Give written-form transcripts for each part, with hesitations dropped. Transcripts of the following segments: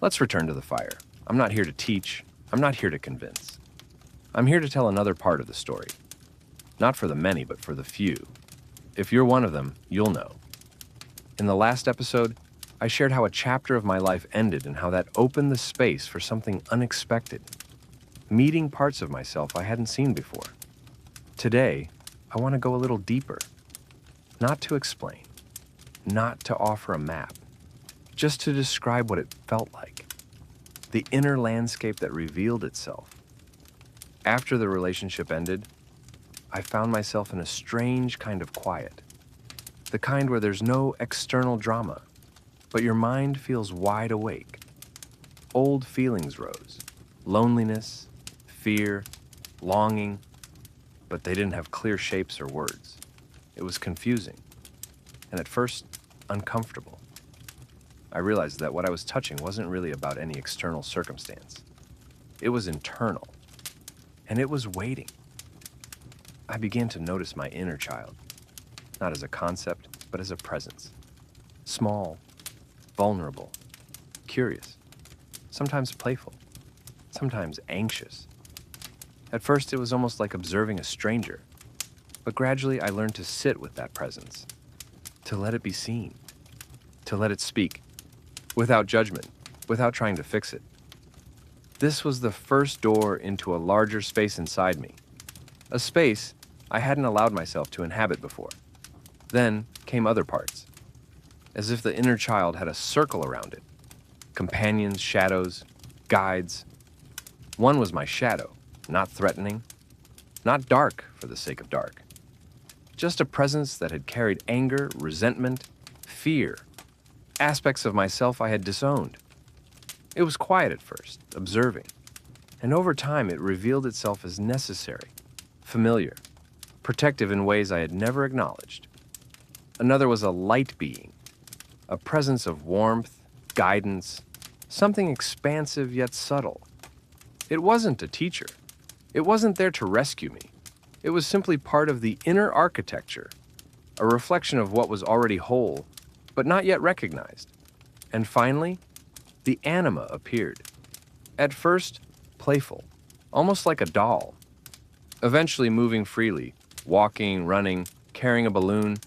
Let's return to the fire. I'm not here to teach. I'm not here to convince. I'm here to tell another part of the story. Not for the many, but for the few. If you're one of them, you'll know. In the last episode, I shared how a chapter of my life ended and how that opened the space for something unexpected. Meeting parts of myself I hadn't seen before. Today, I want to go a little deeper. Not to explain, not to offer a map, just to describe what it felt like. The inner landscape that revealed itself. After the relationship ended, I found myself in a strange kind of quiet. The kind where there's no external drama, but your mind feels wide awake. Old feelings rose. Loneliness, fear, longing, but they didn't have clear shapes or words. It was confusing, and at first, uncomfortable. I realized that what I was touching wasn't really about any external circumstance. It was internal, and it was waiting. I began to notice my inner child, not as a concept, but as a presence. Small, vulnerable, curious, sometimes playful, sometimes anxious. At first, it was almost like observing a stranger, but gradually I learned to sit with that presence, to let it be seen, to let it speak, without judgment, without trying to fix it. This was the first door into a larger space inside me, a space I hadn't allowed myself to inhabit before. Then came other parts, as if the inner child had a circle around it. Companions, shadows, guides. One was my shadow, not threatening, not dark for the sake of dark. Just a presence that had carried anger, resentment, fear, aspects of myself I had disowned. It was quiet at first, observing, and over time it revealed itself as necessary, familiar, protective in ways I had never acknowledged. Another was a light being, a presence of warmth, guidance, something expansive yet subtle. It wasn't a teacher. It wasn't there to rescue me. It was simply part of the inner architecture, a reflection of what was already whole, but not yet recognized. And finally, the anima appeared. At first, playful, almost like a doll. Eventually moving freely, walking, running, carrying a balloon,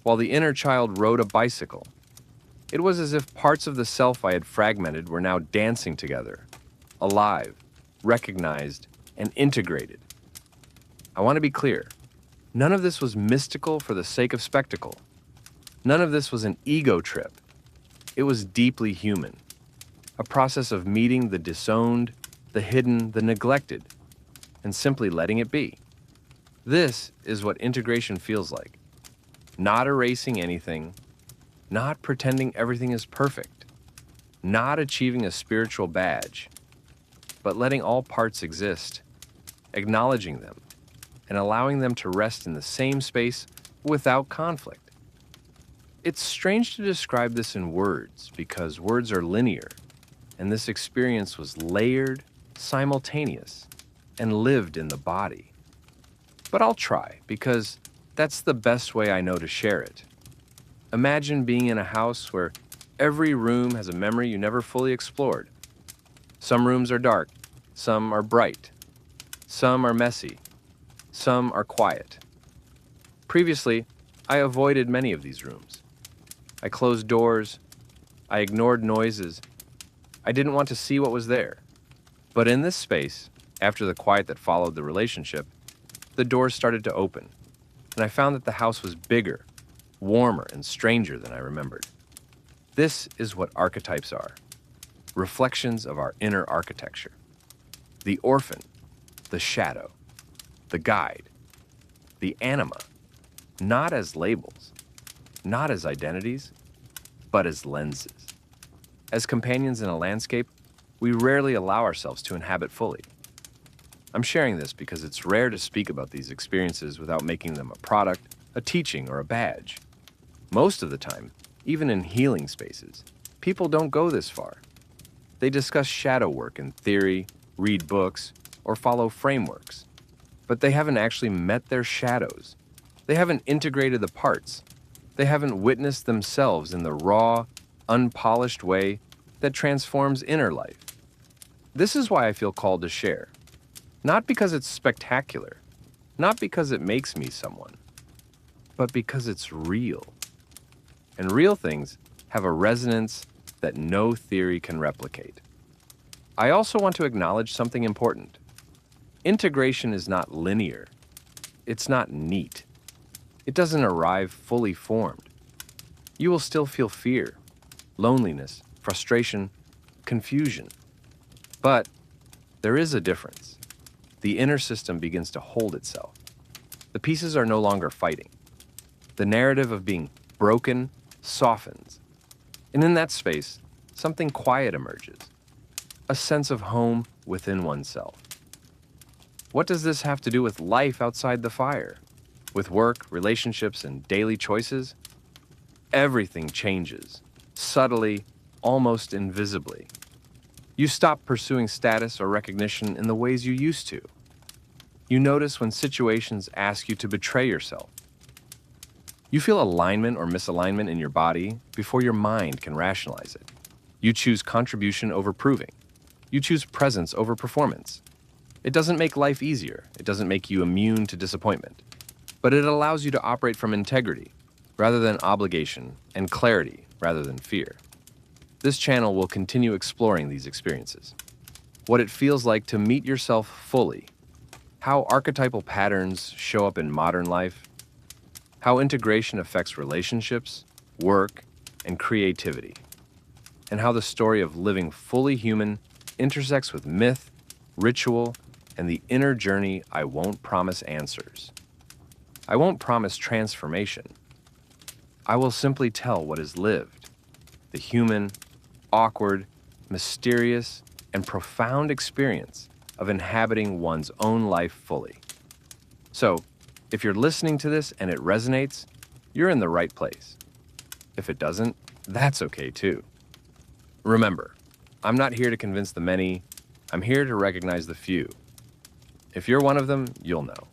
while the inner child rode a bicycle. It was as if parts of the self I had fragmented were now dancing together, alive, recognized, and integrated. I want to be clear. None of this was mystical for the sake of spectacle. None of this was an ego trip. It was deeply human. A process of meeting the disowned, the hidden, the neglected, and simply letting it be. This is what integration feels like. Not erasing anything, not pretending everything is perfect, not achieving a spiritual badge, but letting all parts exist, acknowledging them, and allowing them to rest in the same space without conflict. It's strange to describe this in words because words are linear, and this experience was layered, simultaneous, and lived in the body. But I'll try because that's the best way I know to share it. Imagine being in a house where every room has a memory you never fully explored. Some rooms are dark, some are bright, some are messy, some are quiet. Previously, I avoided many of these rooms. I closed doors, I ignored noises, I didn't want to see what was there. But in this space, after the quiet that followed the relationship, the doors started to open, and I found that the house was bigger, warmer, and stranger than I remembered. This is what archetypes are, reflections of our inner architecture. The orphan, the shadow, the guide, the anima, not as labels, not as identities, but as lenses. As companions in a landscape, we rarely allow ourselves to inhabit fully. I'm sharing this because it's rare to speak about these experiences without making them a product, a teaching, or a badge. Most of the time, even in healing spaces, people don't go this far. They discuss shadow work in theory, read books, or follow frameworks. But they haven't actually met their shadows. They haven't integrated the parts. They haven't witnessed themselves in the raw, unpolished way that transforms inner life. This is why I feel called to share. Not because it's spectacular, not because it makes me someone, but because it's real. And real things have a resonance that no theory can replicate. I also want to acknowledge something important. Integration is not linear. It's not neat. It doesn't arrive fully formed. You will still feel fear, loneliness, frustration, confusion. But there is a difference. The inner system begins to hold itself. The pieces are no longer fighting. The narrative of being broken softens. And in that space, something quiet emerges. A sense of home within oneself. What does this have to do with life outside the fire? With work, relationships, and daily choices? Everything changes, subtly, almost invisibly. You stop pursuing status or recognition in the ways you used to. You notice when situations ask you to betray yourself. You feel alignment or misalignment in your body before your mind can rationalize it. You choose contribution over proving. You choose presence over performance. It doesn't make life easier. It doesn't make you immune to disappointment. But it allows you to operate from integrity rather than obligation and clarity rather than fear. This channel will continue exploring these experiences. What it feels like to meet yourself fully. How archetypal patterns show up in modern life. How integration affects relationships, work, and creativity. And how the story of living fully human intersects with myth, ritual, and the inner journey I won't promise answers. I won't promise transformation. I will simply tell what is lived, the human, awkward, mysterious, and profound experience of inhabiting one's own life fully. So, if you're listening to this and it resonates, you're in the right place. If it doesn't, that's okay too. Remember, I'm not here to convince the many, I'm here to recognize the few. If you're one of them, you'll know.